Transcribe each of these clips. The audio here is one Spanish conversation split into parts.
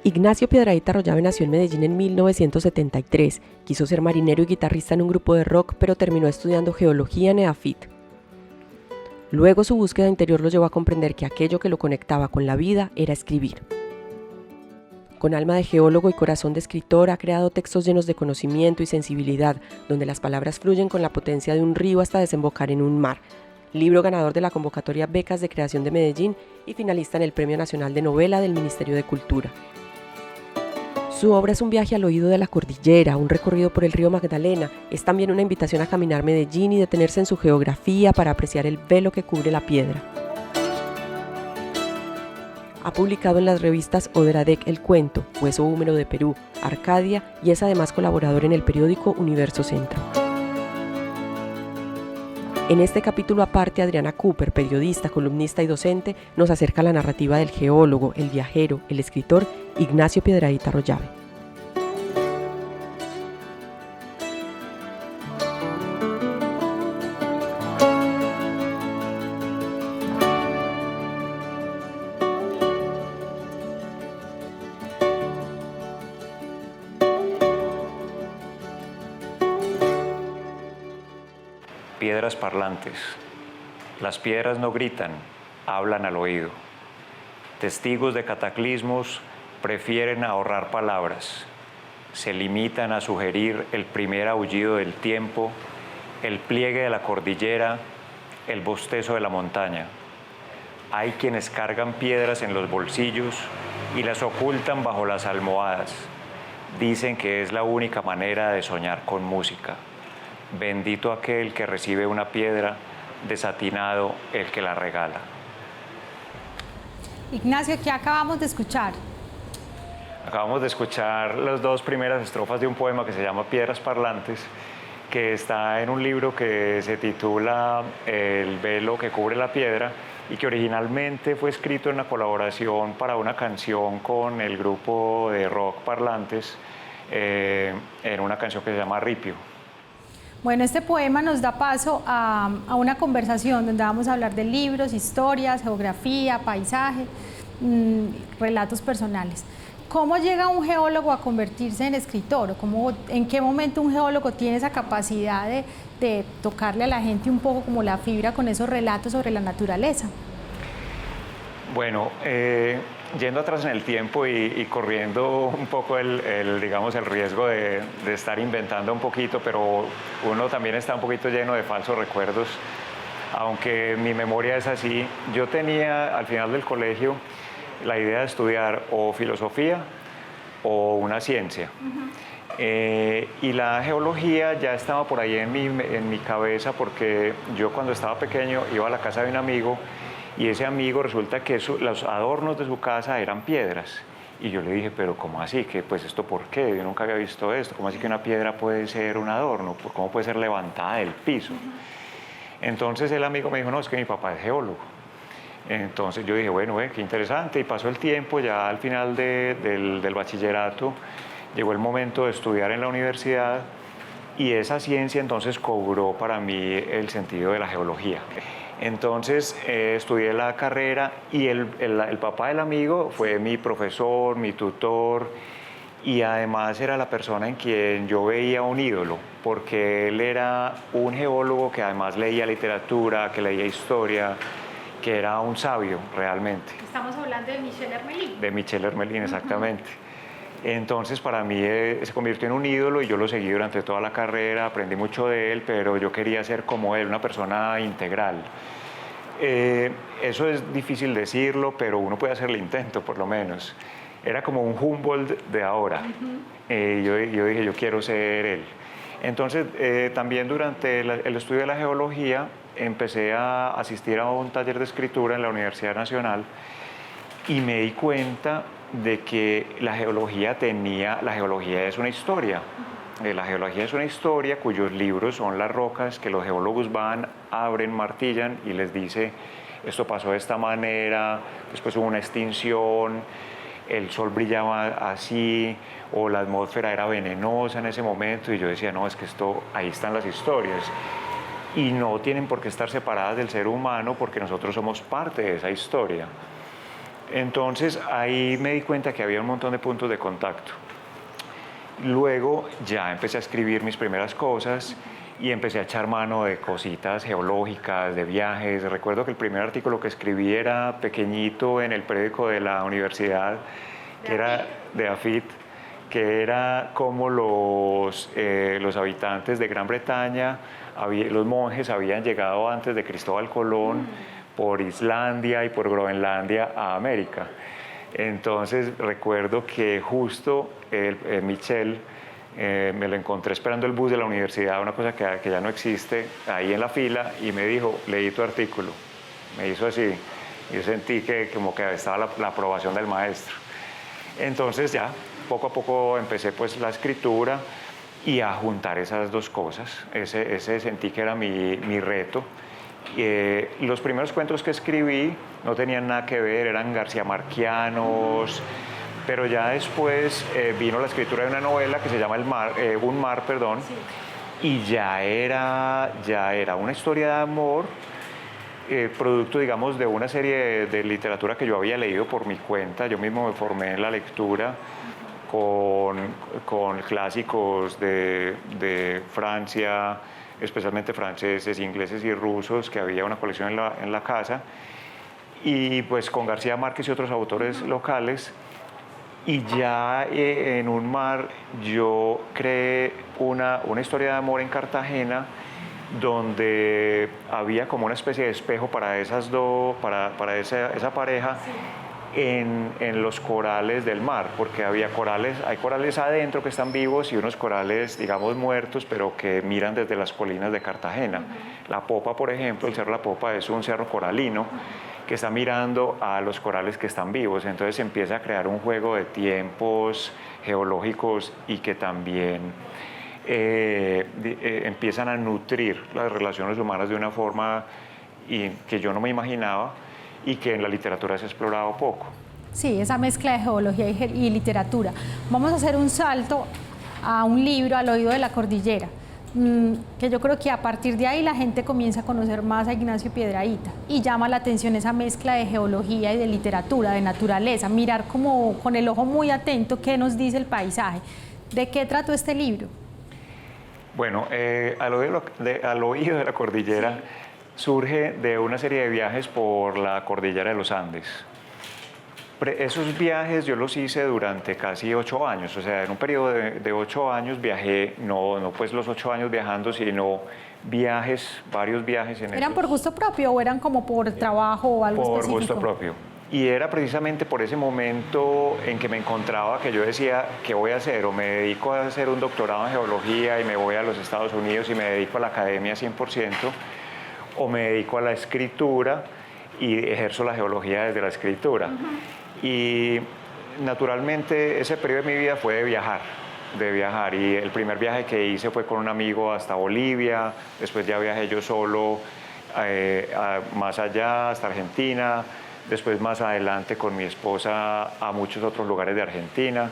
Ignacio Piedrahita Arroyave nació en Medellín en 1973. Quiso ser marinero y guitarrista en un grupo de rock, pero terminó estudiando geología en EAFIT. Luego su búsqueda interior lo llevó a comprender que aquello que lo conectaba con la vida era escribir. Con alma de geólogo y corazón de escritor, ha creado textos llenos de conocimiento y sensibilidad, donde las palabras fluyen con la potencia de un río hasta desembocar en un mar. Libro ganador de la convocatoria Becas de Creación de Medellín y finalista en el Premio Nacional de Novela del Ministerio de Cultura. Su obra es un viaje al oído de la cordillera, un recorrido por el río Magdalena. Es también una invitación a caminar Medellín y detenerse en su geografía para apreciar el velo que cubre la piedra. Ha publicado en las revistas Oderadec El Cuento, Hueso Húmero de Perú, Arcadia y es además colaborador en el periódico Universo Centro. En este capítulo aparte, Adriana Cooper, periodista, columnista y docente, nos acerca a la narrativa del geólogo, el viajero, el escritor Ignacio Piedrahita Arroyave. Piedras parlantes. Las piedras no gritan, hablan al oído. Testigos de cataclismos prefieren ahorrar palabras. Se limitan a sugerir el primer aullido del tiempo, el pliegue de la cordillera, el bostezo de la montaña. Hay quienes cargan piedras en los bolsillos y las ocultan bajo las almohadas. Dicen que es la única manera de soñar con música. Bendito aquel que recibe una piedra, desatinado el que la regala. Ignacio, ¿qué acabamos de escuchar? Acabamos de escuchar las dos primeras estrofas de un poema que se llama Piedras Parlantes, que está en un libro que se titula El velo que cubre la piedra y que originalmente fue escrito en una colaboración para una canción con el grupo de rock Parlantes, en una canción que se llama Ripio. Bueno, este poema nos da paso a una conversación donde vamos a hablar de libros, historias, geografía, paisaje, relatos personales. ¿Cómo llega un geólogo a convertirse en escritor? ¿En qué momento un geólogo tiene esa capacidad de tocarle a la gente un poco como la fibra con esos relatos sobre la naturaleza? Bueno, yendo atrás en el tiempo y corriendo un poco digamos, el riesgo de estar inventando un poquito, pero uno también está un poquito lleno de falsos recuerdos, aunque mi memoria es así. Yo tenía al final del colegio la idea de estudiar o filosofía o una ciencia. Y la geología ya estaba por ahí en mi cabeza, porque yo cuando estaba pequeño iba a la casa de un amigo y ese amigo resulta que los adornos de su casa eran piedras. Y yo le dije, pero ¿cómo así? ¿Que, pues esto por qué? Yo nunca había visto esto. ¿Cómo así que una piedra puede ser un adorno? ¿Cómo puede ser levantada del piso? Entonces el amigo me dijo, no, es que mi papá es geólogo. Entonces yo dije, bueno, qué interesante. Y pasó el tiempo, ya al final del bachillerato, llegó el momento de estudiar en la universidad y esa ciencia entonces cobró para mí el sentido de la geología. Entonces estudié la carrera y el papá del amigo fue mi profesor, mi tutor, y además era la persona en quien yo veía un ídolo, porque él era un geólogo que además leía literatura, que leía historia, que era un sabio realmente. Estamos hablando de Michel Hermelin. De Michel Hermelin, exactamente. Entonces para mí se convirtió en un ídolo y yo lo seguí durante toda la carrera, aprendí mucho de él, pero yo quería ser como él, una persona integral. Eso es difícil decirlo, pero uno puede hacer el intento por lo menos. Era como un Humboldt de ahora. Yo dije, yo quiero ser él. Entonces también durante el estudio de la geología empecé a asistir a un taller de escritura en la Universidad Nacional y me di cuenta de que la geología es una historia. La geología es una historia cuyos libros son las rocas que los geólogos van, abren, martillan y les dice, esto pasó de esta manera, después hubo una extinción, el sol brillaba así, o la atmósfera era venenosa en ese momento, y yo decía, no, es que ahí están las historias. Y no tienen por qué estar separadas del ser humano porque nosotros somos parte de esa historia. Entonces ahí me di cuenta que había un montón de puntos de contacto. Luego ya empecé a escribir mis primeras cosas y empecé a echar mano de cositas geológicas, de viajes. Recuerdo que el primer artículo que escribí era pequeñito en el periódico de la universidad, que era de AFIT, que era cómo los habitantes de Gran Bretaña, los monjes habían llegado antes de Cristóbal Colón por Islandia y por Groenlandia a América. Entonces recuerdo que justo Michel me lo encontré esperando el bus de la universidad, una cosa que ya no existe, ahí en la fila, y me dijo, leí tu artículo. Me hizo así. Yo sentí que como que estaba la aprobación del maestro. Entonces ya, poco a poco empecé pues la escritura y a juntar esas dos cosas. Ese sentí que era mi reto. Los primeros cuentos que escribí no tenían nada que ver, eran garciamarquianos, pero ya después vino la escritura de una novela que se llama Un mar, sí. Y ya era una historia de amor, producto, digamos, de una serie de literatura que yo había leído por mi cuenta. Yo mismo me formé en la lectura con clásicos de Francia, especialmente franceses, ingleses y rusos, que había una colección en la casa, y pues con García Márquez y otros autores locales. Y ya en Un mar yo creé una historia de amor en Cartagena, donde había como una especie de espejo para esa pareja. Sí. En los corales del mar, porque hay corales adentro que están vivos y unos corales, digamos, muertos, pero que miran desde las colinas de Cartagena. La Popa, por ejemplo, el Cerro La Popa es un cerro coralino que está mirando a los corales que están vivos. Entonces se empieza a crear un juego de tiempos geológicos y que también empiezan a nutrir las relaciones humanas de una forma que yo no me imaginaba, y que en la literatura se ha explorado poco. Sí, esa mezcla de geología y literatura. Vamos a hacer un salto a un libro, Al oído de la cordillera, que yo creo que a partir de ahí la gente comienza a conocer más a Ignacio Piedrahíta y llama la atención esa mezcla de geología y de literatura, de naturaleza, mirar como con el ojo muy atento qué nos dice el paisaje. ¿De qué trató este libro? Bueno, Al oído de la cordillera, sí, surge de una serie de viajes por la cordillera de los Andes. Esos viajes yo los hice durante casi 8 años, o sea, en un periodo de 8 años viajé, no pues los 8 años viajando, sino varios viajes. ¿Eran por gusto propio o eran como por trabajo o algo específico? Por gusto propio. Y era precisamente por ese momento en que me encontraba que yo decía, ¿qué voy a hacer? O me dedico a hacer un doctorado en geología y me voy a los Estados Unidos y me dedico a la academia 100%, o me dedico a la escritura y ejerzo la geología desde la escritura. Y naturalmente ese periodo de mi vida fue de viajar. Y el primer viaje que hice fue con un amigo hasta Bolivia, después ya viajé yo solo más allá, hasta Argentina, después más adelante con mi esposa a muchos otros lugares de Argentina.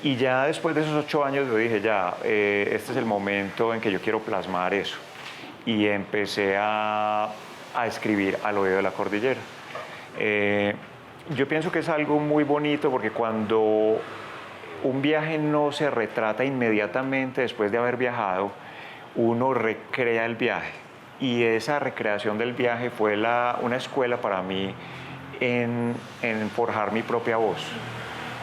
Y ya después de esos 8 años yo dije, este es el momento en que yo quiero plasmar eso. Y empecé a escribir Al oído de la cordillera. Yo pienso que es algo muy bonito porque cuando un viaje no se retrata inmediatamente después de haber viajado, uno recrea el viaje. Y esa recreación del viaje fue una escuela para mí en forjar mi propia voz.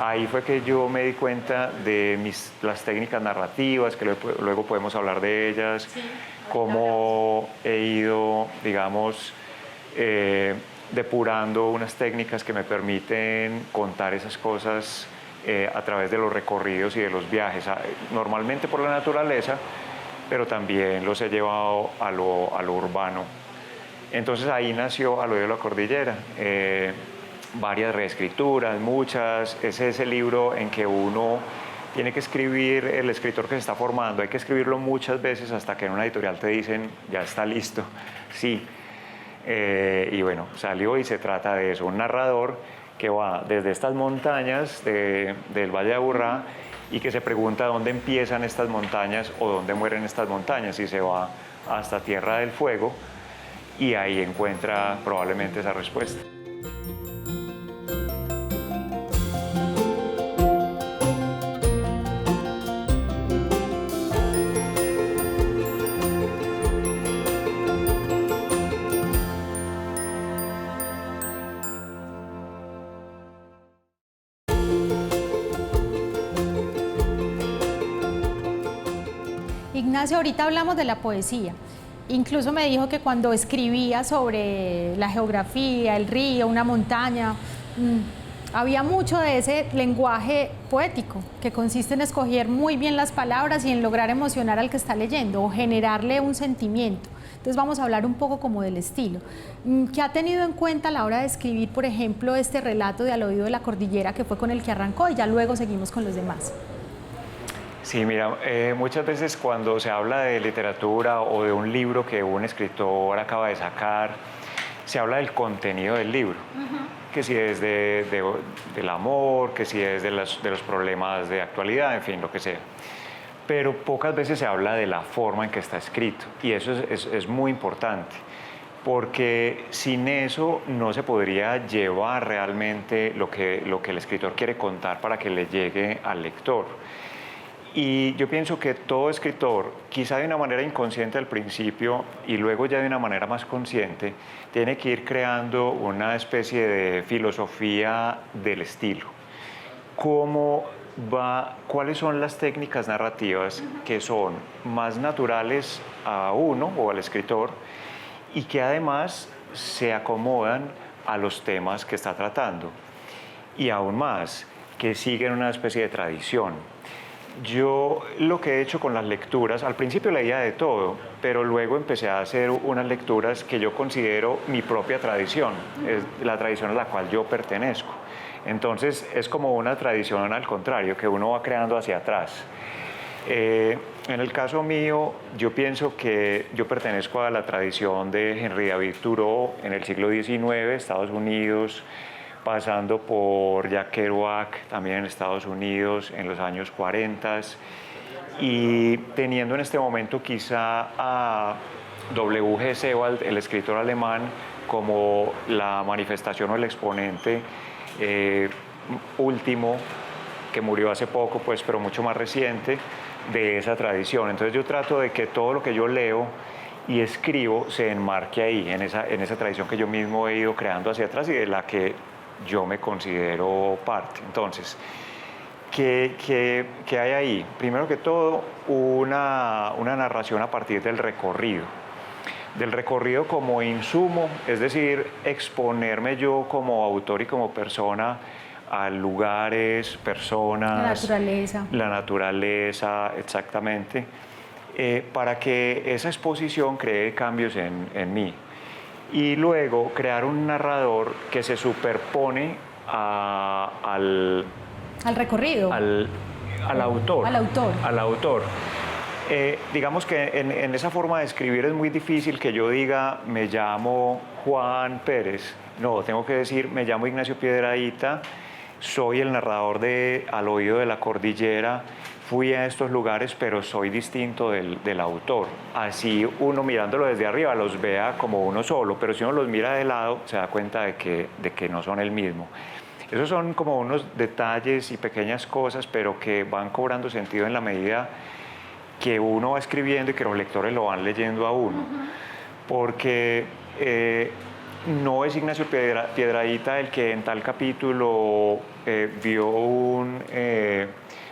Ahí fue que yo me di cuenta de las técnicas narrativas, que luego podemos hablar de ellas, sí, cómo he ido, digamos, depurando unas técnicas que me permiten contar esas cosas a través de los recorridos y de los viajes, normalmente por la naturaleza, pero también los he llevado a lo urbano. Entonces ahí nació Al oído de la cordillera. Varias reescrituras, muchas. Ese es el libro en que uno tiene que escribir, el escritor que se está formando, hay que escribirlo muchas veces hasta que en una editorial te dicen, ya está listo, sí. Y bueno, salió y se trata de eso, un narrador que va desde estas montañas del Valle de Aburrá y que se pregunta dónde empiezan estas montañas o dónde mueren estas montañas, y se va hasta Tierra del Fuego y ahí encuentra probablemente esa respuesta. Ignacio, ahorita hablamos de la poesía. Incluso me dijo que cuando escribía sobre la geografía, el río, una montaña, había mucho de ese lenguaje poético que consiste en escoger muy bien las palabras y en lograr emocionar al que está leyendo o generarle un sentimiento. Entonces vamos a hablar un poco como del estilo. ¿Qué ha tenido en cuenta a la hora de escribir, por ejemplo, este relato de Al oído de la cordillera, que fue con el que arrancó, y ya luego seguimos con los demás? Sí, mira, muchas veces cuando se habla de literatura o de un libro que un escritor acaba de sacar, se habla del contenido del libro, que si es del amor, que si es de los problemas de actualidad, en fin, lo que sea. Pero pocas veces se habla de la forma en que está escrito, y eso es muy importante, porque sin eso no se podría llevar realmente lo que el escritor quiere contar para que le llegue al lector. Y yo pienso que todo escritor, quizá de una manera inconsciente al principio y luego ya de una manera más consciente, tiene que ir creando una especie de filosofía del estilo. ¿Cuáles son las técnicas narrativas que son más naturales a uno o al escritor y que además se acomodan a los temas que está tratando? Y aún más, que siguen una especie de tradición. Yo lo que he hecho con las lecturas, al principio leía de todo, pero luego empecé a hacer unas lecturas que yo considero mi propia tradición, es la tradición a la cual yo pertenezco. Entonces es como una tradición al contrario, que uno va creando hacia atrás. En el caso mío, yo pienso que yo pertenezco a la tradición de Henry David Thoreau en el siglo XIX, Estados Unidos, pasando por Jack Kerouac, también en Estados Unidos, en los años 40, y teniendo en este momento quizá a W.G. Sebald, el escritor alemán, como la manifestación o el exponente último, que murió hace poco, pues, pero mucho más reciente, de esa tradición. Entonces yo trato de que todo lo que yo leo y escribo se enmarque ahí, en esa tradición que yo mismo he ido creando hacia atrás y de la que yo me considero parte. Entonces, ¿qué hay ahí? Primero que todo, una narración a partir del recorrido como insumo, es decir, exponerme yo como autor y como persona a lugares, personas, la naturaleza, exactamente, para que esa exposición cree cambios en mí. Y luego crear un narrador que se superpone al recorrido, al autor. Al autor. Digamos que en esa forma de escribir es muy difícil que yo diga me llamo Juan Pérez. No, tengo que decir me llamo Ignacio Piedrahita, soy el narrador de Al oído de la cordillera. Fui a estos lugares, pero soy distinto del autor. Así uno mirándolo desde arriba los vea como uno solo, pero si uno los mira de lado se da cuenta de que no son el mismo. Esos son como unos detalles y pequeñas cosas, pero que van cobrando sentido en la medida que uno va escribiendo y que los lectores lo van leyendo a uno. Porque no es Ignacio Piedrahita el que en tal capítulo vio un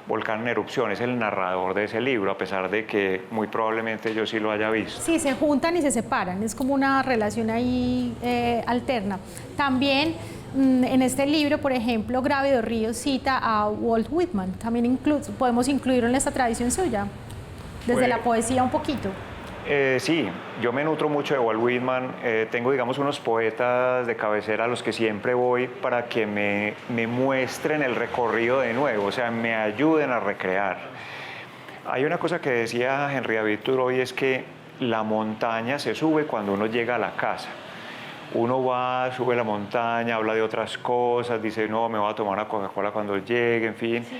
volcán en erupción, es el narrador de ese libro, a pesar de que muy probablemente yo sí lo haya visto. Sí, se juntan y se separan, es como una relación ahí alterna. También en este libro, por ejemplo, Grávido Ríos cita a Walt Whitman, también podemos incluirlo en esta tradición suya, desde la poesía un poquito. Sí, yo me nutro mucho de Walt Whitman. Tengo, digamos, unos poetas de cabecera a los que siempre voy para que me muestren el recorrido de nuevo, o sea, me ayuden a recrear. Hay una cosa que decía Henry David Thoreau y es que la montaña se sube cuando uno llega a la casa. Uno va, sube la montaña, habla de otras cosas, dice, no, me voy a tomar una Coca-Cola cuando llegue, en fin. Sí.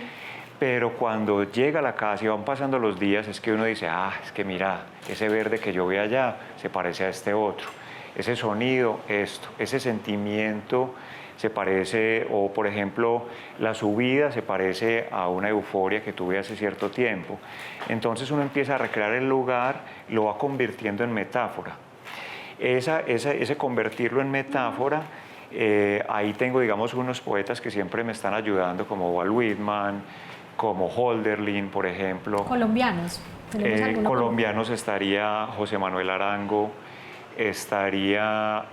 Pero cuando llega a la casa y van pasando los días, es que uno dice, es que mira, ese verde que yo vi allá se parece a este otro. Ese sonido, esto, ese sentimiento se parece, o por ejemplo, la subida se parece a una euforia que tuve hace cierto tiempo. Entonces uno empieza a recrear el lugar, lo va convirtiendo en metáfora. Ese convertirlo en metáfora, ahí tengo, digamos, unos poetas que siempre me están ayudando, como Walt Whitman, como Holderlin, por ejemplo. Colombianos. Colombianos estaría José Manuel Arango, estaría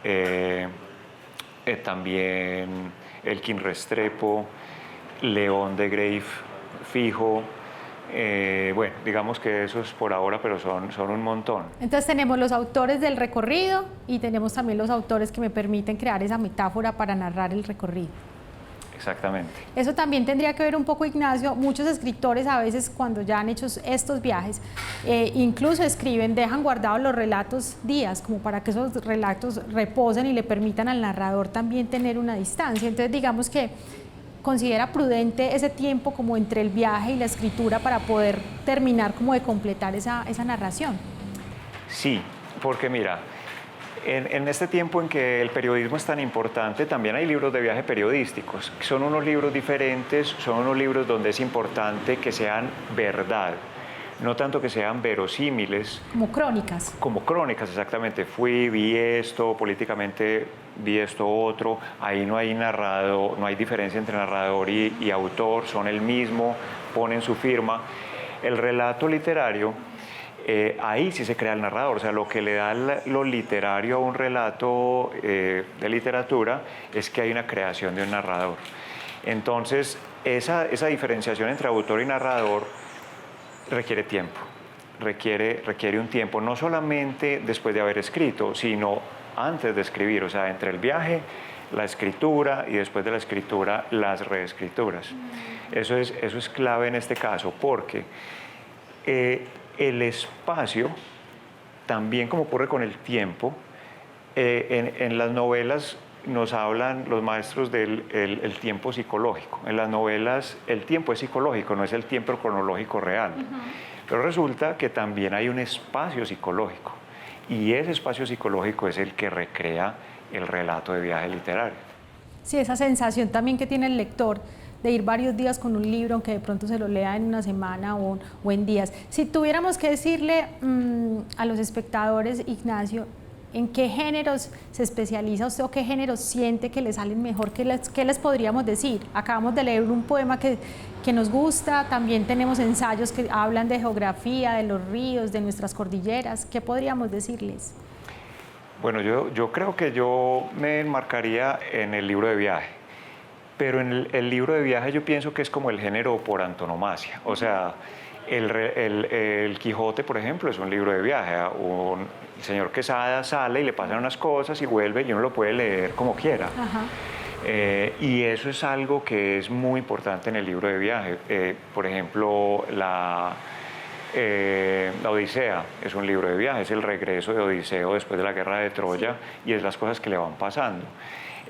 también Elkin Restrepo, León de Greiff fijo. Bueno, digamos que eso es por ahora, pero son un montón. Entonces tenemos los autores del recorrido y tenemos también los autores que me permiten crear esa metáfora para narrar el recorrido. Exactamente. Eso también tendría que ver un poco, Ignacio. Muchos escritores a veces cuando ya han hecho estos viajes, incluso escriben, dejan guardados los relatos días, como para que esos relatos reposen y le permitan al narrador también tener una distancia. Entonces digamos que considera prudente ese tiempo como entre el viaje y la escritura para poder terminar como de completar esa narración. Sí, porque mira, en este tiempo en que el periodismo es tan importante, también hay libros de viaje periodísticos. Son unos libros diferentes, son unos libros donde es importante que sean verdad, no tanto que sean verosímiles. Como crónicas. Como crónicas, exactamente. Fui, vi esto, políticamente vi esto otro. Ahí no hay narrado, no hay diferencia entre narrador y autor, son el mismo, ponen su firma. El relato literario, ahí sí se crea el narrador, o sea, lo que le da lo literario a un relato de literatura es que hay una creación de un narrador. Entonces, esa diferenciación entre autor y narrador requiere tiempo, requiere un tiempo, no solamente después de haber escrito, sino antes de escribir, o sea, entre el viaje, la escritura y después de la escritura, las reescrituras. Eso es clave en este caso, porque el espacio, también como ocurre con el tiempo, en las novelas nos hablan los maestros del el tiempo psicológico. En las novelas el tiempo es psicológico, no es el tiempo cronológico real. Pero resulta que también hay un espacio psicológico y ese espacio psicológico es el que recrea el relato de viaje literario. Sí, esa sensación también que tiene el lector de ir varios días con un libro, aunque de pronto se lo lea en una semana o en días. Si tuviéramos que decirle a los espectadores, Ignacio, ¿en qué géneros se especializa usted o qué géneros siente que le salen mejor? ¿Qué les podríamos decir? Acabamos de leer un poema que nos gusta, también tenemos ensayos que hablan de geografía, de los ríos, de nuestras cordilleras. ¿Qué podríamos decirles? Bueno, yo creo que yo me enmarcaría en el libro de viaje, pero en el libro de viaje yo pienso que es como el género por antonomasia. O sea, el Quijote, por ejemplo, es un libro de viaje. El señor Quesada sale y le pasan unas cosas y vuelve y uno lo puede leer como quiera. Y eso es algo que es muy importante en el libro de viaje. Por ejemplo, la Odisea es un libro de viaje, es el regreso de Odiseo después de la guerra de Troya y es las cosas que le van pasando.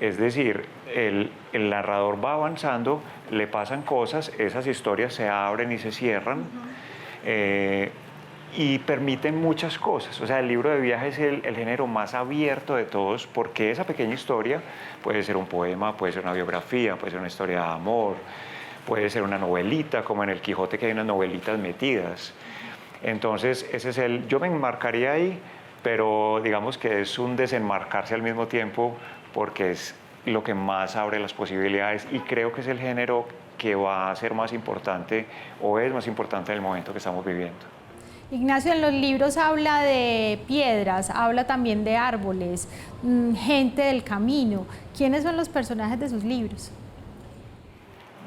Es decir, el narrador va avanzando, le pasan cosas, esas historias se abren y se cierran y permiten muchas cosas. O sea, el libro de viaje es el género más abierto de todos porque esa pequeña historia puede ser un poema, puede ser una biografía, puede ser una historia de amor, puede ser una novelita, como en el Quijote que hay unas novelitas metidas. Entonces, yo me enmarcaría ahí, pero digamos que es un desenmarcarse al mismo tiempo porque es lo que más abre las posibilidades y creo que es el género que va a ser más importante o es más importante en el momento que estamos viviendo. Ignacio, en los libros habla de piedras, habla también de árboles, gente del camino. ¿Quiénes son los personajes de sus libros?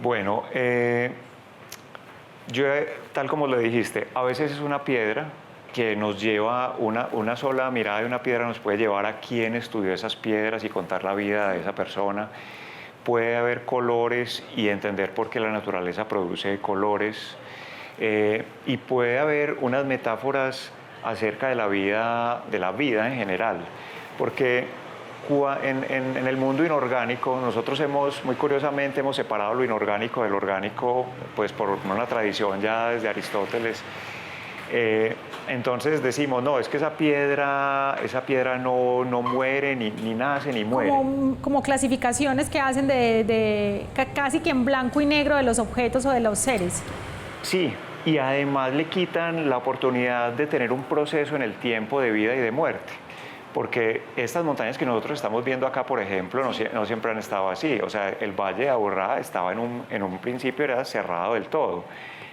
Bueno, tal como lo dijiste, a veces es una piedra que nos lleva, una sola mirada de una piedra nos puede llevar a quién estudió esas piedras y contar la vida de esa persona. Puede haber colores y entender por qué la naturaleza produce colores. Y puede haber unas metáforas acerca de la vida en general. Porque en el mundo inorgánico, nosotros muy curiosamente hemos separado lo inorgánico del orgánico, pues por una tradición ya desde Aristóteles. Entonces decimos, no, es que esa piedra no muere, ni nace, ni muere. Como clasificaciones que hacen de casi que en blanco y negro de los objetos o de los seres. Sí, y además le quitan la oportunidad de tener un proceso en el tiempo de vida y de muerte. porque estas montañas que nosotros estamos viendo acá, por ejemplo, no siempre han estado así. O sea, el Valle de Aburrá estaba en un principio era cerrado del todo,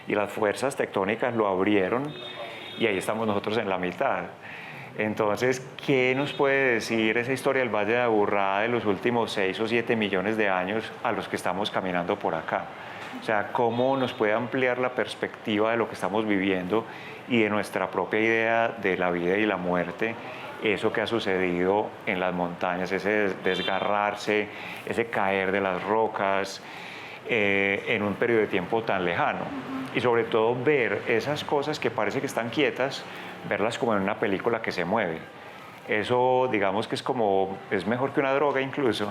y las fuerzas tectónicas lo abrieron, y ahí estamos nosotros en la mitad. Entonces, ¿qué nos puede decir esa historia del Valle de Aburrá de los últimos 6 o 7 millones de años a los que estamos caminando por acá? O sea, ¿cómo nos puede ampliar la perspectiva de lo que estamos viviendo y de nuestra propia idea de la vida y la muerte? Eso que ha sucedido en las montañas, ese desgarrarse, ese caer de las rocas en un periodo de tiempo tan lejano. Y sobre todo ver esas cosas que parece que están quietas, verlas como en una película que se mueve. Eso, digamos que es mejor que una droga incluso.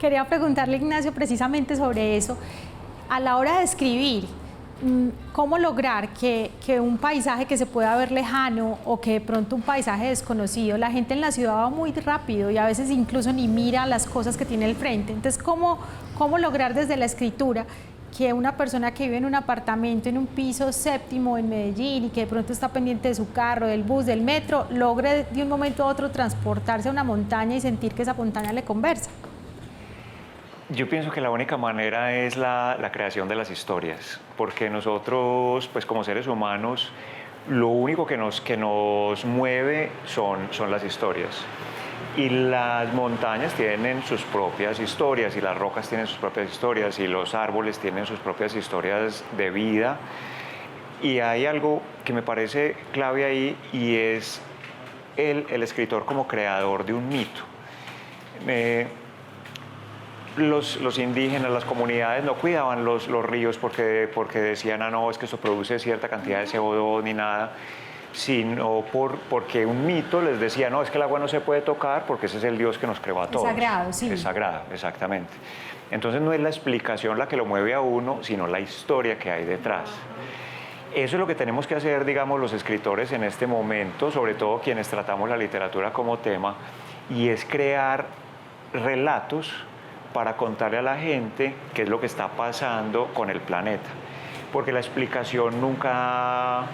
Quería preguntarle, Ignacio, precisamente sobre eso. A la hora de escribir, ¿cómo lograr que un paisaje que se pueda ver lejano o que de pronto un paisaje desconocido, la gente en la ciudad va muy rápido y a veces incluso ni mira las cosas que tiene al frente? Entonces, ¿cómo lograr desde la escritura que una persona que vive en un apartamento en un piso 7º en Medellín y que de pronto está pendiente de su carro, del bus, del metro, logre de un momento a otro transportarse a una montaña y sentir que esa montaña le conversa? Yo pienso que la única manera es la creación de las historias, porque nosotros, pues como seres humanos, lo único que nos mueve son las historias. Y las montañas tienen sus propias historias, y las rocas tienen sus propias historias, y los árboles tienen sus propias historias de vida. Y hay algo que me parece clave ahí, y es el escritor como creador de un mito. Los indígenas, las comunidades no cuidaban los ríos porque decían, no, es que esto produce cierta cantidad de CO2 ni nada, sino porque un mito les decía, no, es que el agua no se puede tocar porque ese es el Dios que nos creó a todos. Es sagrado, sí. Es sagrado, exactamente. Entonces no es la explicación la que lo mueve a uno, sino la historia que hay detrás. Eso es lo que tenemos que hacer, digamos, los escritores en este momento, sobre todo quienes tratamos la literatura como tema, y es crear relatos para contarle a la gente qué es lo que está pasando con el planeta. Porque la explicación nunca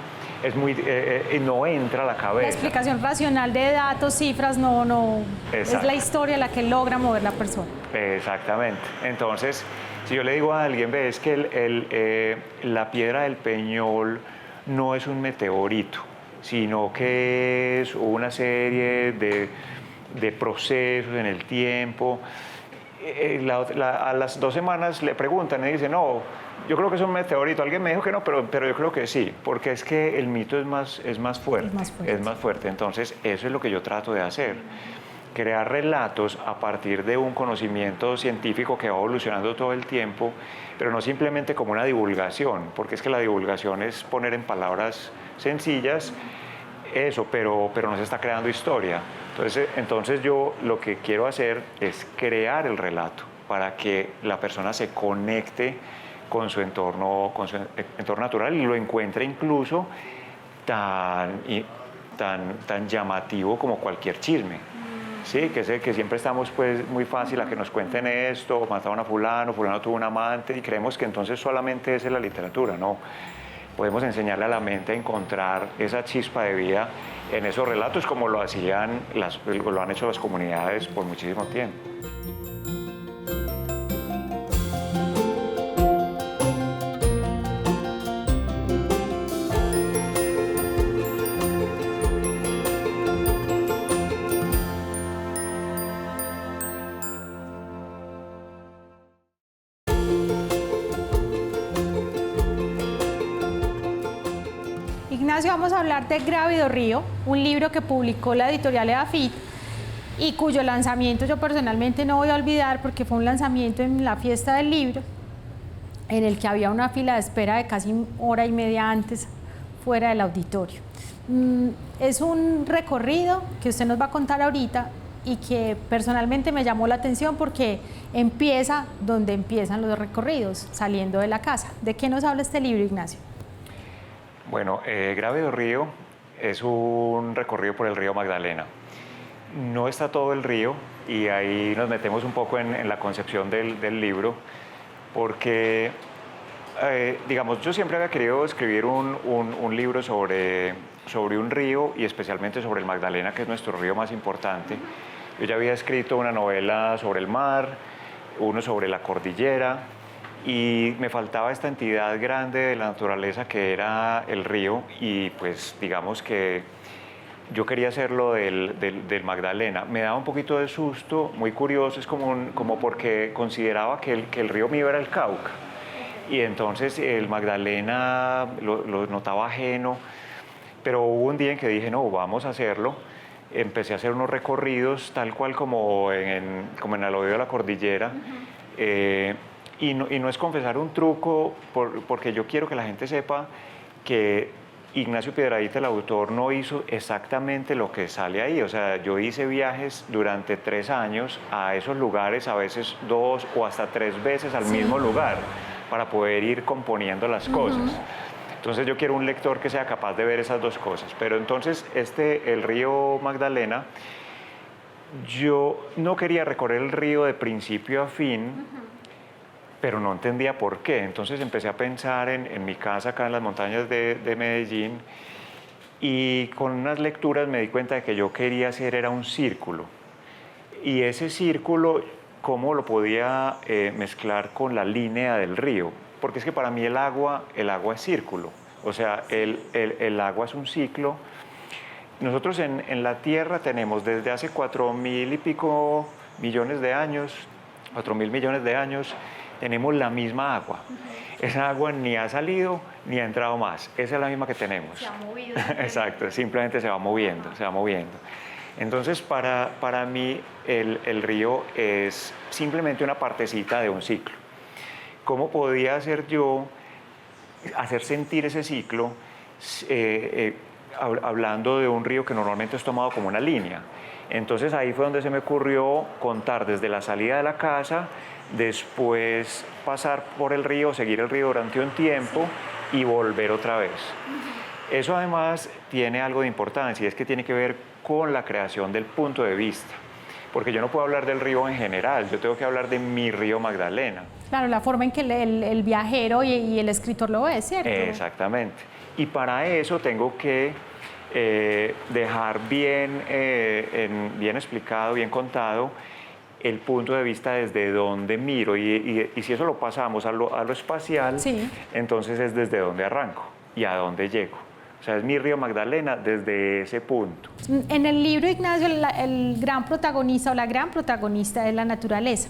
no entra a la cabeza. La explicación racional de datos, cifras, no es la historia la que logra mover la persona. Exactamente. Entonces, si yo le digo a alguien, ves que la piedra del Peñol no es un meteorito, sino que es una serie de procesos en el tiempo. A las 2 semanas le preguntan y dicen, no, yo creo que es un meteorito. Alguien me dijo que no, pero yo creo que sí, porque es que el mito es más fuerte. Es más fuerte. Entonces, eso es lo que yo trato de hacer. Crear relatos a partir de un conocimiento científico que va evolucionando todo el tiempo, pero no simplemente como una divulgación, porque es que la divulgación es poner en palabras sencillas eso, pero no se está creando historia. Entonces yo lo que quiero hacer es crear el relato para que la persona se conecte con su entorno natural y lo encuentre incluso tan llamativo como cualquier chisme. Sí, que siempre estamos pues muy fácil a que nos cuenten esto, mataron a fulano tuvo un amante, y creemos que entonces solamente esa es la literatura, no. Podemos enseñarle a la mente a encontrar esa chispa de vida en esos relatos como lo han hecho las comunidades por muchísimo tiempo. Ignacio, vamos a hablar de Grávido Río, un libro que publicó la editorial EDAFIT y cuyo lanzamiento yo personalmente no voy a olvidar porque fue un lanzamiento en la fiesta del libro en el que había una fila de espera de casi 1h30 antes fuera del auditorio. Es un recorrido que usted nos va a contar ahorita y que personalmente me llamó la atención porque empieza donde empiezan los recorridos, saliendo de la casa. ¿De qué nos habla este libro, Ignacio? Bueno, Grávido Río es un recorrido por el río Magdalena. No está todo el río y ahí nos metemos un poco en la concepción del libro porque, digamos, yo siempre había querido escribir un libro sobre sobre un río y especialmente sobre el Magdalena, que es nuestro río más importante. Yo ya había escrito una novela sobre el mar, uno sobre la cordillera, y me faltaba esta entidad grande de la naturaleza que era el río, y pues digamos que yo quería hacerlo del Magdalena. Me daba un poquito de susto, muy curioso, es como porque consideraba que el río mío era el Cauca. Y entonces el Magdalena lo notaba ajeno, pero hubo un día en que dije, no, vamos a hacerlo. Empecé a hacer unos recorridos, tal cual como como en el oído de la cordillera. Y no es confesar un truco, porque yo quiero que la gente sepa que Ignacio Piedradita, el autor, no hizo exactamente lo que sale ahí. O sea, yo hice viajes durante 3 años a esos lugares, a veces 2 o hasta 3 veces al mismo lugar, para poder ir componiendo las cosas. Entonces yo quiero un lector que sea capaz de ver esas 2 cosas. Pero entonces el río Magdalena, yo no quería recorrer el río de principio a fin, pero no entendía por qué. Entonces empecé a pensar en mi casa acá en las montañas de Medellín, y con unas lecturas me di cuenta de que yo quería hacer era un círculo. Y ese círculo, ¿cómo lo podía mezclar con la línea del río? Porque es que para mí el agua es círculo. O sea, el agua es un ciclo. Nosotros en la Tierra tenemos desde hace 4.000 y pico millones de años, 4.000 millones de años, tenemos la misma agua. Esa agua ni ha salido ni ha entrado más. Esa es la misma que tenemos. Se ha movido. Exacto, simplemente se va moviendo, se va moviendo. Entonces, para mí, el río es simplemente una partecita de un ciclo. ¿Cómo podía hacer yo hacer sentir ese ciclo hablando de un río que normalmente es tomado como una línea? Entonces ahí fue donde se me ocurrió contar desde la salida de la casa, después pasar por el río, seguir el río durante un tiempo y volver otra vez. Eso además tiene algo de importancia, y es que tiene que ver con la creación del punto de vista. Porque yo no puedo hablar del río en general, yo tengo que hablar de mi río Magdalena. Claro, la forma en que el viajero y el escritor lo ve, ¿cierto? Exactamente. Y para eso tengo que dejar bien explicado, bien contado, el punto de vista desde donde miro. Y si eso lo pasamos a lo espacial, sí, entonces es desde donde arranco y a dónde llego. O sea, es mi río Magdalena desde ese punto. En el libro, Ignacio, el gran protagonista o la gran protagonista es la naturaleza.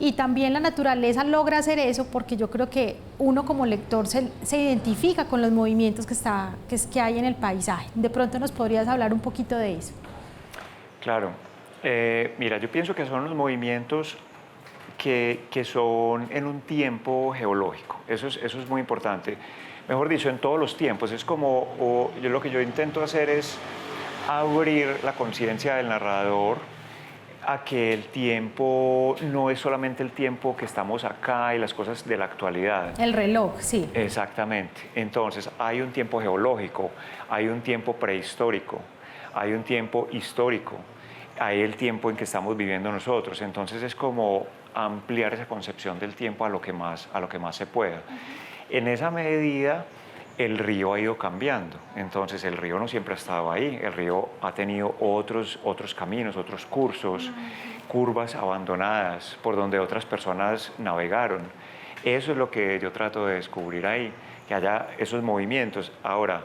Y también la naturaleza logra hacer eso porque yo creo que uno como lector se identifica con los movimientos que hay en el paisaje. De pronto nos podrías hablar un poquito de eso. Claro. Mira, yo pienso que son los movimientos que son en un tiempo geológico. Eso es muy importante. Mejor dicho, en todos los tiempos. Es como, lo que yo intento hacer es abrir la conciencia del narrador a que el tiempo no es solamente el tiempo que estamos acá y las cosas de la actualidad. El reloj, sí. Exactamente. Entonces, hay un tiempo geológico, hay un tiempo prehistórico, hay un tiempo histórico, hay el tiempo en que estamos viviendo nosotros. Entonces, es como ampliar esa concepción del tiempo a lo que más se pueda. En esa medida, el río ha ido cambiando. Entonces, el río no siempre ha estado ahí. El río ha tenido otros caminos, otros cursos, curvas abandonadas por donde otras personas navegaron. Eso es lo que yo trato de descubrir ahí, que haya esos movimientos. Ahora,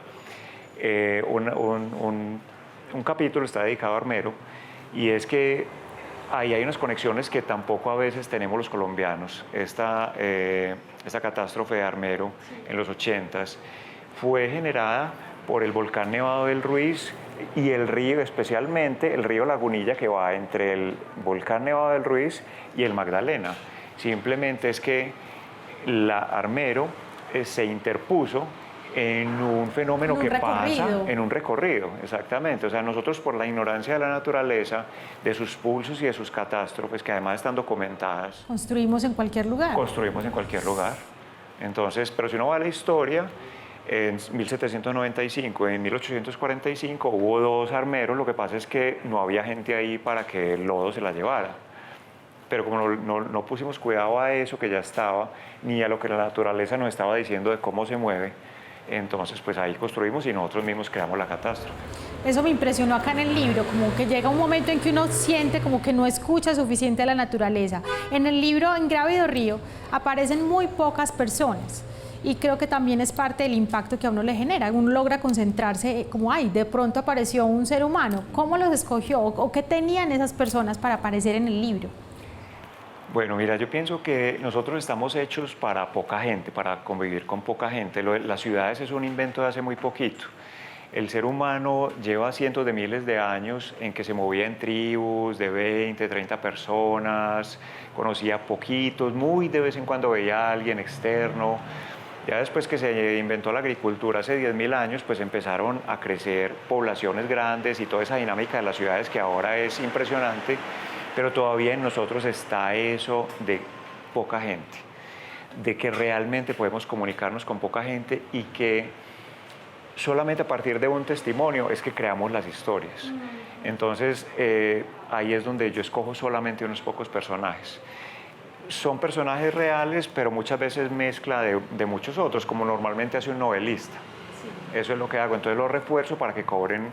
un capítulo está dedicado a Armero, y es que ahí hay unas conexiones que tampoco a veces tenemos los colombianos. Esta catástrofe de Armero en los 80s fue generada por el volcán Nevado del Ruiz y el río, especialmente el río Lagunilla, que va entre el volcán Nevado del Ruiz y el Magdalena. Simplemente es que la Armero se interpuso en un fenómeno que pasa en un recorrido, exactamente. O sea, nosotros, por la ignorancia de la naturaleza, de sus pulsos y de sus catástrofes, que además están documentadas, construimos en cualquier lugar. Construimos en cualquier lugar. Entonces, pero si uno va a la historia, en 1795 y en 1845 hubo 2 armeros. Lo que pasa es que no había gente ahí para que el lodo se la llevara. Pero como no pusimos cuidado a eso que ya estaba, ni a lo que la naturaleza nos estaba diciendo de cómo se mueve, Entonces, pues ahí construimos y nosotros mismos creamos la catástrofe. Eso me impresionó acá en el libro, como que llega un momento en que uno siente como que no escucha suficiente a la naturaleza. En el libro Ingrávido Río aparecen muy pocas personas y creo que también es parte del impacto que a uno le genera. Uno logra concentrarse como, ay, de pronto apareció un ser humano. ¿Cómo los escogió o qué tenían esas personas para aparecer en el libro? Bueno, mira, yo pienso que nosotros estamos hechos para poca gente, para convivir con poca gente. Las ciudades es un invento de hace muy poquito. El ser humano lleva cientos de miles de años en que se movía en tribus de 20, 30 personas, conocía poquitos, muy de vez en cuando veía a alguien externo. Ya después que se inventó la agricultura hace 10.000 años, pues empezaron a crecer poblaciones grandes y toda esa dinámica de las ciudades que ahora es impresionante, pero todavía en nosotros está eso de poca gente, de que realmente podemos comunicarnos con poca gente y que solamente a partir de un testimonio es que creamos las historias. Entonces, ahí es donde yo escojo solamente unos pocos personajes. Son personajes reales, pero muchas veces mezcla de muchos otros, como normalmente hace un novelista. Sí. Eso es lo que hago, entonces los refuerzo para que cobren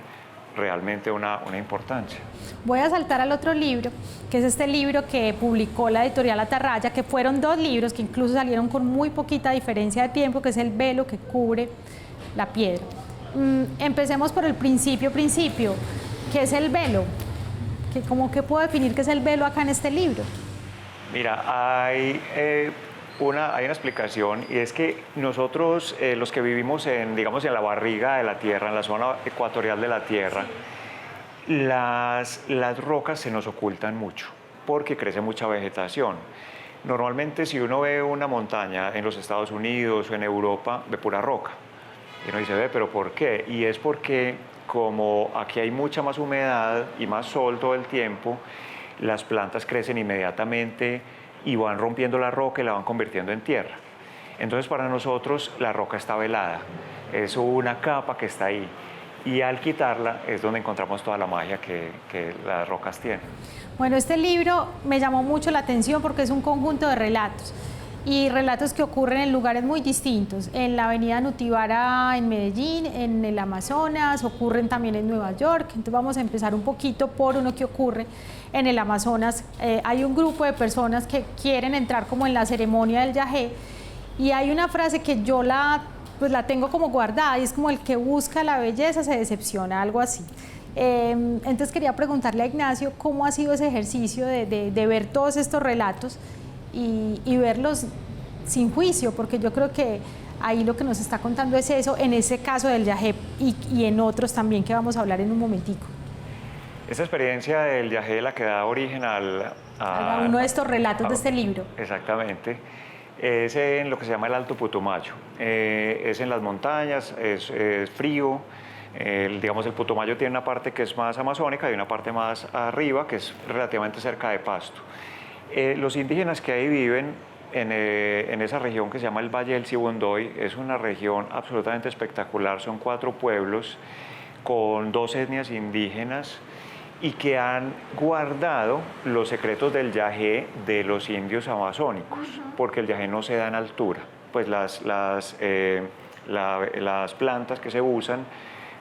realmente una importancia. Voy a saltar al otro libro, que es este libro que publicó la editorial Atarraya, que fueron 2 libros que incluso salieron con muy poquita diferencia de tiempo, que es El velo que cubre la piedra. Empecemos por el principio, ¿qué es el velo? ¿Cómo que puedo definir qué es el velo acá en este libro? Mira, hay una explicación, y es que nosotros, los que vivimos digamos, en la barriga de la Tierra, en la zona ecuatorial de la Tierra, las rocas se nos ocultan mucho porque crece mucha vegetación. Normalmente, si uno ve una montaña en los Estados Unidos o en Europa, ve pura roca. Y uno dice, ve, ¿pero por qué? Y es porque como aquí hay mucha más humedad y más sol todo el tiempo, las plantas crecen inmediatamente y van rompiendo la roca y la van convirtiendo en tierra. Entonces, para nosotros, la roca está velada. Es una capa que está ahí. Y al quitarla es donde encontramos toda la magia que las rocas tienen. Bueno, este libro me llamó mucho la atención porque es un conjunto de relatos. Y relatos que ocurren en lugares muy distintos. En la avenida Nutibara en Medellín, en el Amazonas, ocurren también en Nueva York. Entonces vamos a empezar un poquito por uno que ocurre en el Amazonas. Hay un grupo de personas que quieren entrar como en la ceremonia del yagé y hay una frase que yo la tengo como guardada y es como el que busca la belleza se decepciona, algo así. Entonces quería preguntarle a Ignacio cómo ha sido ese ejercicio de ver todos estos relatos y verlos sin juicio, porque yo creo que ahí lo que nos está contando es eso, en ese caso del yagé y en otros también que vamos a hablar en un momentico. Esa experiencia del yagé la que da origen a uno de estos relatos de este libro. Exactamente. Es en lo que se llama el Alto Putumayo. Es en las montañas, es frío. Digamos, el Putumayo tiene una parte que es más amazónica y una parte más arriba, que es relativamente cerca de Pasto. Los indígenas que ahí viven en esa región que se llama el Valle del Sibundoy es una región absolutamente espectacular. Son 4 pueblos con 2 etnias indígenas y que han guardado los secretos del yagé de los indios amazónicos, porque el yagé no se da en altura. Pues las plantas que se usan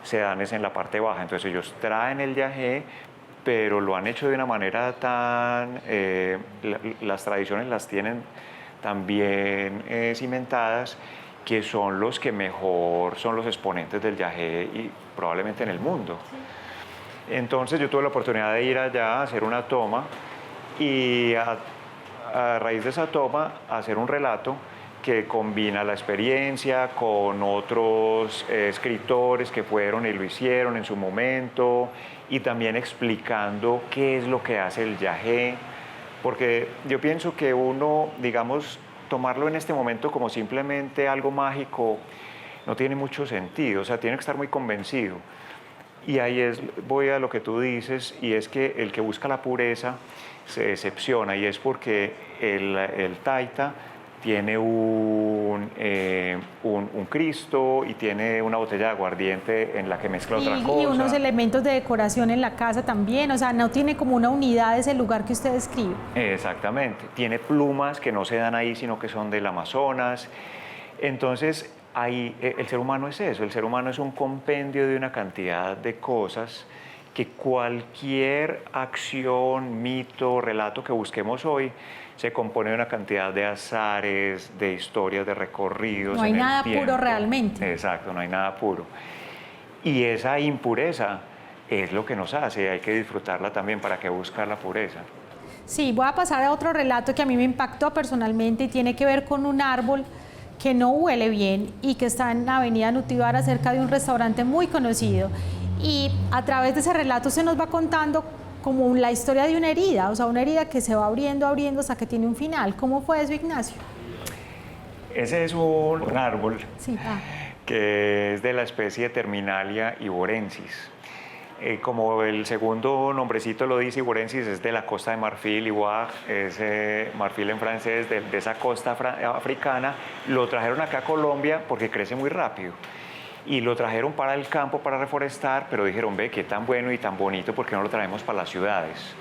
se dan en la parte baja. Entonces ellos traen el yagé, pero lo han hecho de una manera tan... las tradiciones las tienen tan bien cimentadas, que son los que mejor son los exponentes del yagé y probablemente en el mundo. Sí. Entonces yo tuve la oportunidad de ir allá a hacer una toma y a raíz de esa toma hacer un relato que combina la experiencia con otros escritores que fueron y lo hicieron en su momento, y también explicando qué es lo que hace el yagé, porque yo pienso que uno, digamos, tomarlo en este momento como simplemente algo mágico no tiene mucho sentido, o sea, tiene que estar muy convencido. Y ahí voy a lo que tú dices, y es que el que busca la pureza se decepciona, y es porque el taita tiene un Cristo y tiene una botella de aguardiente en la que mezcla otra cosa. Y unos elementos de decoración en la casa también, o sea, no tiene como una unidad ese lugar que usted describe. Exactamente, tiene plumas que no se dan ahí, sino que son del Amazonas. Entonces, el ser humano es eso, el ser humano es un compendio de una cantidad de cosas que cualquier acción, mito, relato que busquemos hoy se compone de una cantidad de azares, de historias, de recorridos. No hay nada puro realmente. Exacto, no hay nada puro. Y esa impureza es lo que nos hace, hay que disfrutarla también. ¿Para qué buscar la pureza? Sí, voy a pasar a otro relato que a mí me impactó personalmente y tiene que ver con un árbol que no huele bien y que está en la avenida Nutibara cerca de un restaurante muy conocido. Y a través de ese relato se nos va contando como la historia de una herida, o sea, una herida que se va abriendo, abriendo hasta que tiene un final. ¿Cómo fue eso, Ignacio? Ese es un árbol Sí, que es de la especie Terminalia iborensis. Como el segundo nombrecito lo dice, iborensis es de la costa de Marfil, Ivoire, es marfil en francés, de esa costa africana. Lo trajeron acá a Colombia porque crece muy rápido. Y lo trajeron para el campo, para reforestar, pero dijeron, ve, qué tan bueno y tan bonito, ¿por qué no lo traemos para las ciudades?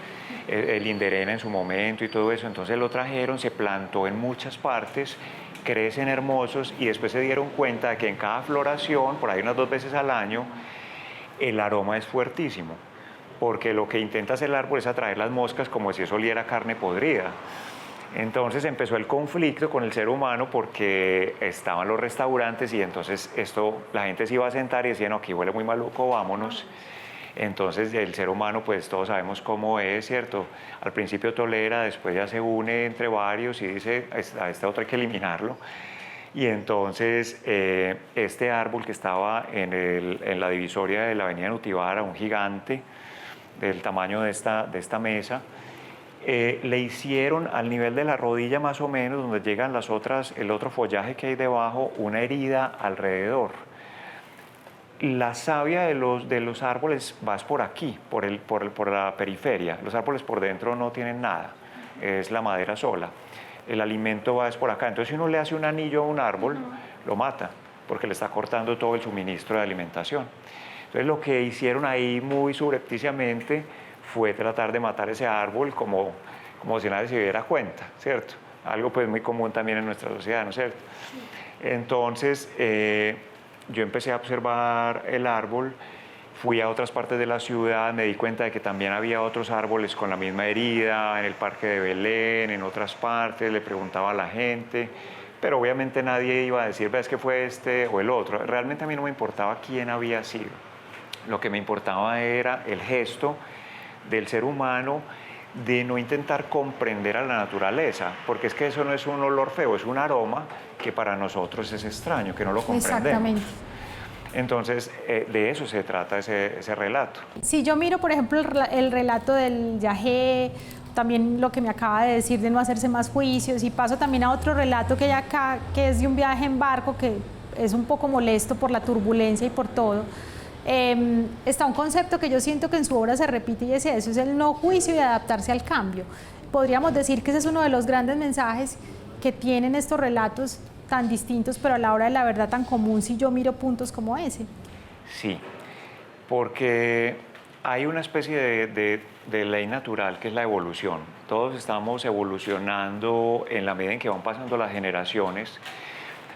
El Inderena en su momento y todo eso, entonces lo trajeron, se plantó en muchas partes, crecen hermosos y después se dieron cuenta de que en cada floración, por ahí unas 2 veces al año, el aroma es fuertísimo, porque lo que intenta hacer el árbol es atraer las moscas como si eso oliera carne podrida. Entonces empezó el conflicto con el ser humano porque estaban los restaurantes y entonces la gente se iba a sentar y decía, no, aquí huele muy maluco, vámonos. Entonces el ser humano, pues todos sabemos cómo es, ¿cierto? Al principio tolera, después ya se une entre varios y dice, a este otro hay que eliminarlo. Y entonces este árbol que estaba en la divisoria de la avenida Nutibara, un gigante del tamaño de esta mesa, le hicieron al nivel de la rodilla más o menos, donde llegan el otro follaje que hay debajo, una herida alrededor. La savia de los árboles va por aquí, por la periferia. Los árboles por dentro no tienen nada, es la madera sola. El alimento va por acá. Entonces si uno le hace un anillo a un árbol, lo mata, porque le está cortando todo el suministro de alimentación. Entonces lo que hicieron ahí muy subrepticiamente fue tratar de matar ese árbol como si nadie se diera cuenta, ¿cierto? Algo pues muy común también en nuestra sociedad, ¿no es cierto? Entonces yo empecé a observar el árbol, fui a otras partes de la ciudad, me di cuenta de que también había otros árboles con la misma herida, en el Parque de Belén, en otras partes, le preguntaba a la gente, pero obviamente nadie iba a decir, ves que fue este o el otro. Realmente a mí no me importaba quién había sido, lo que me importaba era el gesto del ser humano de no intentar comprender a la naturaleza, porque es que eso no es un olor feo, es un aroma que para nosotros es extraño, que no lo comprendemos. Exactamente. Entonces, de eso se trata ese relato. Si yo miro, por ejemplo, el relato del yagé, también lo que me acaba de decir de no hacerse más juicios, y paso también a otro relato que hay acá, que es de un viaje en barco, que es un poco molesto por la turbulencia y por todo. Está un concepto que yo siento que en su obra se repite y es eso, es el no juicio y adaptarse al cambio. Podríamos decir que ese es uno de los grandes mensajes que tienen estos relatos tan distintos, pero a la hora de la verdad tan común si yo miro puntos como ese. Sí, porque hay una especie de ley natural que es la evolución. Todos estamos evolucionando en la medida en que van pasando las generaciones,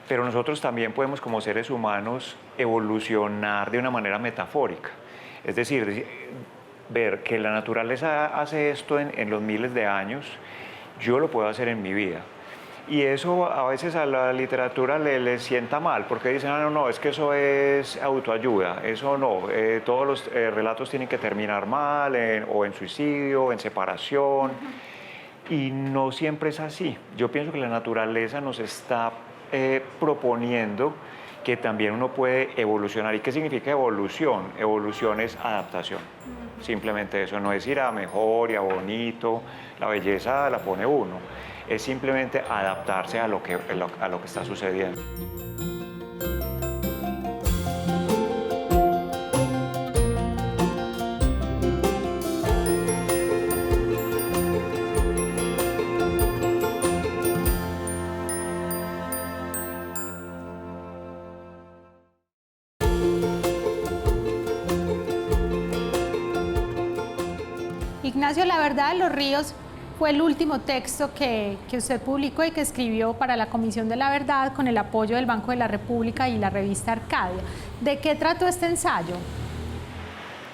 pero nosotros también podemos como seres humanos evolucionar de una manera metafórica. Es decir, ver que la naturaleza hace esto en los miles de años, yo lo puedo hacer en mi vida. Y eso a veces a la literatura le sienta mal, porque dicen, no, es que eso es autoayuda, eso no, todos los relatos tienen que terminar mal, o en suicidio, o en separación, y no siempre es así. Yo pienso que la naturaleza nos está proponiendo que también uno puede evolucionar. ¿Y qué significa evolución? Evolución es adaptación. Simplemente eso, no es ir a mejor y a bonito, la belleza la pone uno. Es simplemente adaptarse a lo que está sucediendo. Ignacio, la verdad de los ríos fue el último texto que usted publicó y que escribió para la Comisión de la Verdad con el apoyo del Banco de la República y la revista Arcadia. ¿De qué trató este ensayo?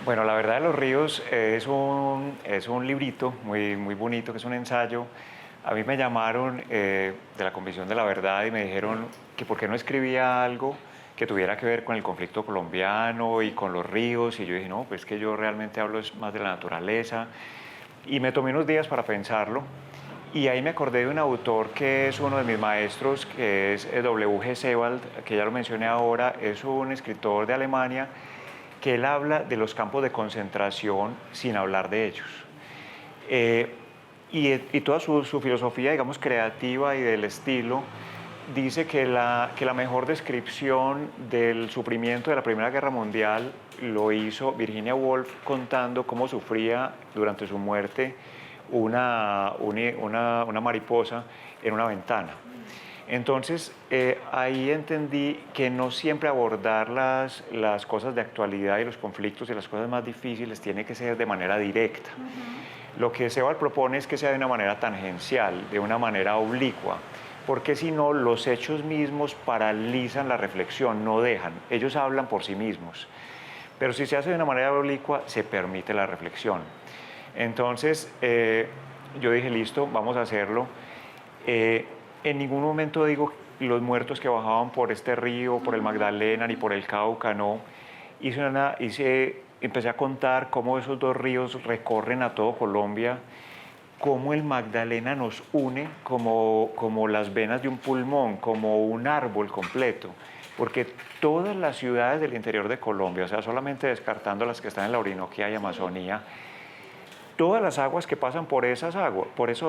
Bueno, La Verdad de los Ríos es un librito muy, muy bonito, que es un ensayo. A mí me llamaron de la Comisión de la Verdad y me dijeron que por qué no escribía algo que tuviera que ver con el conflicto colombiano y con los ríos, y yo dije, no, pues que yo realmente hablo más de la naturaleza, y me tomé unos días para pensarlo, y ahí me acordé de un autor que es uno de mis maestros, que es W.G. Sebald, que ya lo mencioné ahora, es un escritor de Alemania, que él habla de los campos de concentración sin hablar de ellos. Y toda su filosofía, digamos, creativa y del estilo, dice que la mejor descripción del sufrimiento de la Primera Guerra Mundial lo hizo Virginia Woolf contando cómo sufría durante su muerte una mariposa en una ventana. Entonces, ahí entendí que no siempre abordar las cosas de actualidad y los conflictos y las cosas más difíciles tiene que ser de manera directa. Lo que Sebald propone es que sea de una manera tangencial, de una manera oblicua, porque si no, los hechos mismos paralizan la reflexión, no dejan, ellos hablan por sí mismos. Pero si se hace de una manera oblicua, se permite la reflexión. Entonces, yo dije, listo, vamos a hacerlo. En ningún momento digo los muertos que bajaban por este río, por el Magdalena, ni por el Cauca, no. Empecé a contar cómo esos dos ríos recorren a todo Colombia, cómo el Magdalena nos une como las venas de un pulmón, como un árbol completo, porque todas las ciudades del interior de Colombia, o sea, solamente descartando las que están en la Orinoquía y Amazonía, todas las aguas que pasan por esas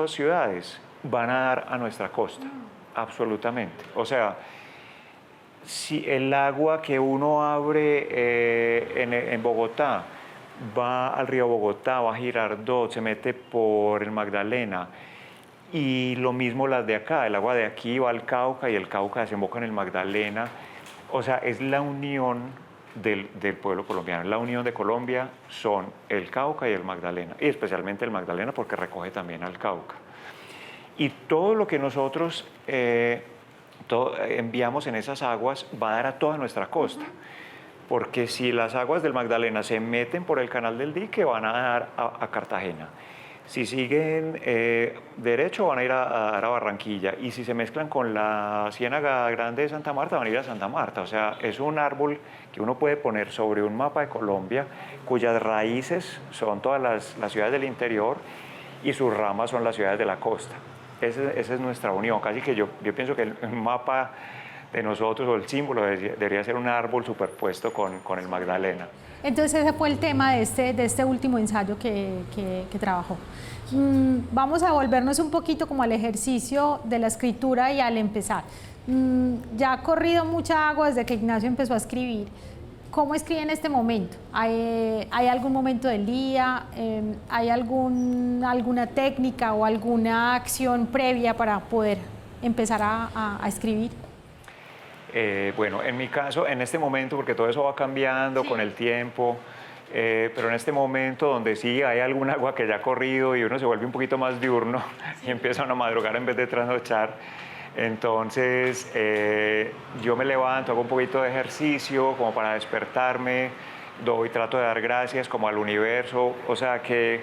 ciudades van a dar a nuestra costa, absolutamente. O sea, si el agua que uno abre en Bogotá va al río Bogotá, va a Girardot, se mete por el Magdalena, y lo mismo las de acá, el agua de aquí va al Cauca y el Cauca desemboca en el Magdalena. O sea, es la unión del pueblo colombiano, la unión de Colombia son el Cauca y el Magdalena, y especialmente el Magdalena porque recoge también al Cauca. Y todo lo que nosotros enviamos en esas aguas va a dar a toda nuestra costa. Porque si las aguas del Magdalena se meten por el canal del dique, van a dar a Cartagena. Si siguen derecho, van a ir a dar a Barranquilla. Y si se mezclan con la Ciénaga Grande de Santa Marta, van a ir a Santa Marta. O sea, es un árbol que uno puede poner sobre un mapa de Colombia, cuyas raíces son todas las ciudades del interior y sus ramas son las ciudades de la costa. Esa es nuestra unión. Casi que yo pienso que el mapa de nosotros, o el símbolo, debería ser un árbol superpuesto con el Magdalena. Entonces ese fue el tema de este último ensayo que trabajó. Vamos a volvernos un poquito como al ejercicio de la escritura y al empezar. Ya ha corrido mucha agua desde que Ignacio empezó a escribir. ¿Cómo escribe en este momento? ¿Hay algún momento del día? ¿Hay alguna técnica o alguna acción previa para poder empezar a escribir? Bueno, en mi caso, en este momento, porque todo eso va cambiando con el tiempo, pero en este momento donde sí hay algún agua que ya ha corrido y uno se vuelve un poquito más diurno y empieza a madrugar en vez de trasnochar, entonces yo me levanto, hago un poquito de ejercicio como para despertarme, trato de dar gracias como al universo, o sea que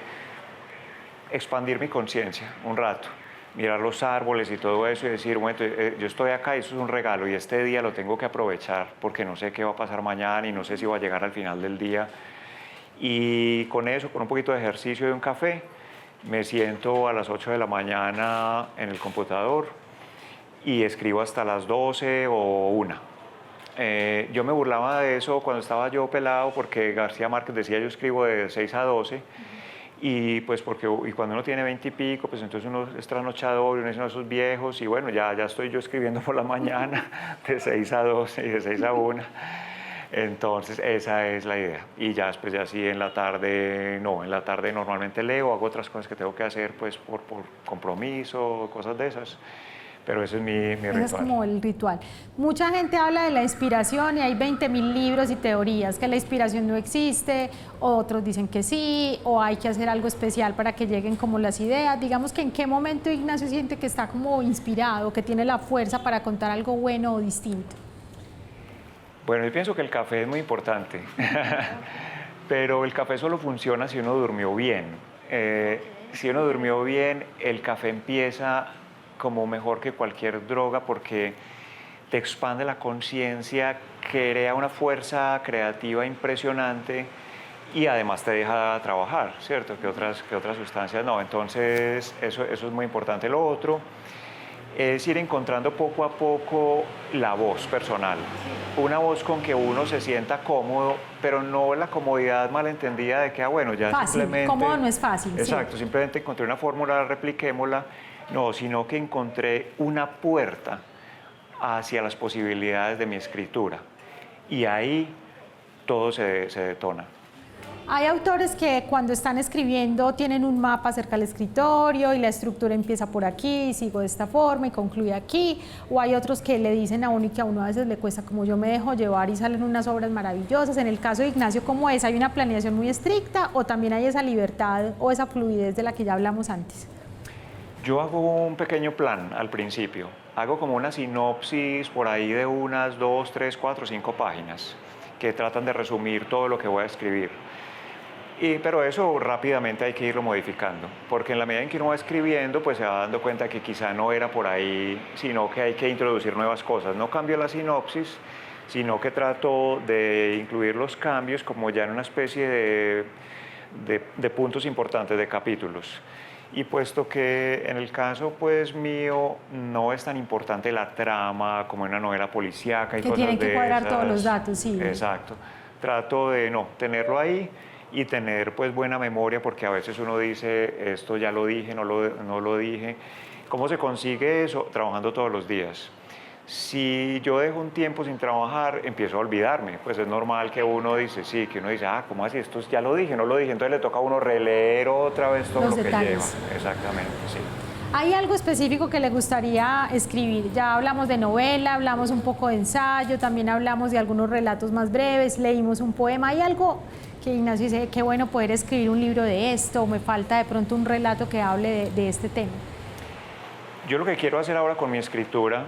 expandir mi conciencia un rato. Mirar los árboles y todo eso y decir, bueno, yo estoy acá y eso es un regalo y este día lo tengo que aprovechar porque no sé qué va a pasar mañana y no sé si va a llegar al final del día. Y con eso, con un poquito de ejercicio y un café, me siento a las 8 de la mañana en el computador y escribo hasta las 12 o 1. Yo me burlaba de eso cuando estaba yo pelado porque García Márquez decía yo escribo de 6 a 12. Y pues cuando uno tiene 20 y pico, pues entonces uno es trasnochador y uno es uno de esos viejos y bueno, ya estoy yo escribiendo por la mañana de 6 a 12 y de 6 a 1. Entonces esa es la idea. Y ya después ya sí en la tarde normalmente leo, hago otras cosas que tengo que hacer pues por compromiso, cosas de esas. pero ese es mi Ese ritual. es como el ritual. Mucha gente habla de la inspiración y hay 20.000 libros y teorías que la inspiración no existe, otros dicen que sí, o hay que hacer algo especial para que lleguen como las ideas. Digamos que en qué momento Ignacio siente que está como inspirado, que tiene la fuerza para contar algo bueno o distinto. Bueno, yo pienso que el café es muy importante, pero el café solo funciona si uno durmió bien. Si uno durmió bien, el café empieza como mejor que cualquier droga porque te expande la conciencia, crea una fuerza creativa impresionante y además te deja trabajar, ¿cierto? Que otras sustancias no. Entonces, eso es muy importante. Lo otro es ir encontrando poco a poco la voz personal. Una voz con que uno se sienta cómodo, pero no la comodidad malentendida de que, bueno, ya Fácil, simplemente... cómodo no es fácil. Exacto, Sí. simplemente encontré una fórmula, repliquémosla. No, sino que encontré una puerta hacia las posibilidades de mi escritura. Y ahí todo se detona. Hay autores que cuando están escribiendo tienen un mapa cerca del escritorio y la estructura empieza por aquí, y sigo de esta forma y concluye aquí, o hay otros que le dicen a uno y que a uno a veces le cuesta, como yo me dejo llevar y salen unas obras maravillosas. En el caso de Ignacio, ¿cómo es? ¿Hay una planeación muy estricta o también hay esa libertad o esa fluidez de la que ya hablamos antes? Yo hago un pequeño plan al principio. Hago como una sinopsis por ahí de unas 2, 3, 4, 5 páginas que tratan de resumir todo lo que voy a escribir. Pero eso rápidamente hay que irlo modificando, porque en la medida en que uno va escribiendo, pues se va dando cuenta que quizá no era por ahí, sino que hay que introducir nuevas cosas. No cambio la sinopsis, sino que trato de incluir los cambios como ya en una especie de puntos importantes, de capítulos. Y puesto que en el caso pues mío no es tan importante la trama como en una novela policíaca y que cosas tienen que de cuadrar esas, todos los datos, sí. Exacto. Trato de no tenerlo ahí y tener pues buena memoria, porque a veces uno dice esto ya lo dije, no lo dije. ¿Cómo se consigue eso? Trabajando todos los días. Si yo dejo un tiempo sin trabajar, empiezo a olvidarme. Pues es normal que uno dice, sí, que uno dice, ¿cómo así? Esto ya lo dije, no lo dije. Entonces le toca a uno releer otra vez todo Los lo detalles. que lleva. Exactamente, sí. ¿Hay algo específico que le gustaría escribir? Ya hablamos de novela, hablamos un poco de ensayo, también hablamos de algunos relatos más breves, leímos un poema. ¿Hay algo que Ignacio dice, qué bueno poder escribir un libro de esto, o me falta de pronto un relato que hable de este tema? Yo lo que quiero hacer ahora con mi escritura,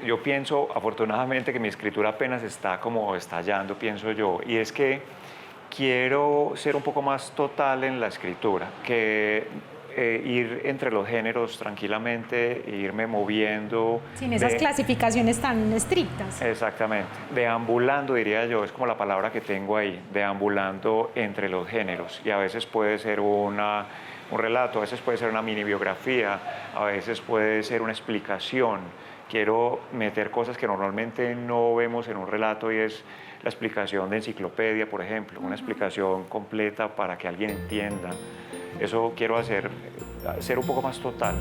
yo pienso afortunadamente que mi escritura apenas está como estallando, pienso yo, y es que quiero ser un poco más total en la escritura, que ir entre los géneros tranquilamente, irme moviendo. Sin esas clasificaciones tan estrictas. Exactamente, deambulando diría yo, es como la palabra que tengo ahí, deambulando entre los géneros, y a veces puede ser un relato, a veces puede ser una mini biografía, a veces puede ser una explicación. Quiero meter cosas que normalmente no vemos en un relato, y es la explicación de enciclopedia, por ejemplo, una explicación completa para que alguien entienda. Eso quiero hacer, ser un poco más total.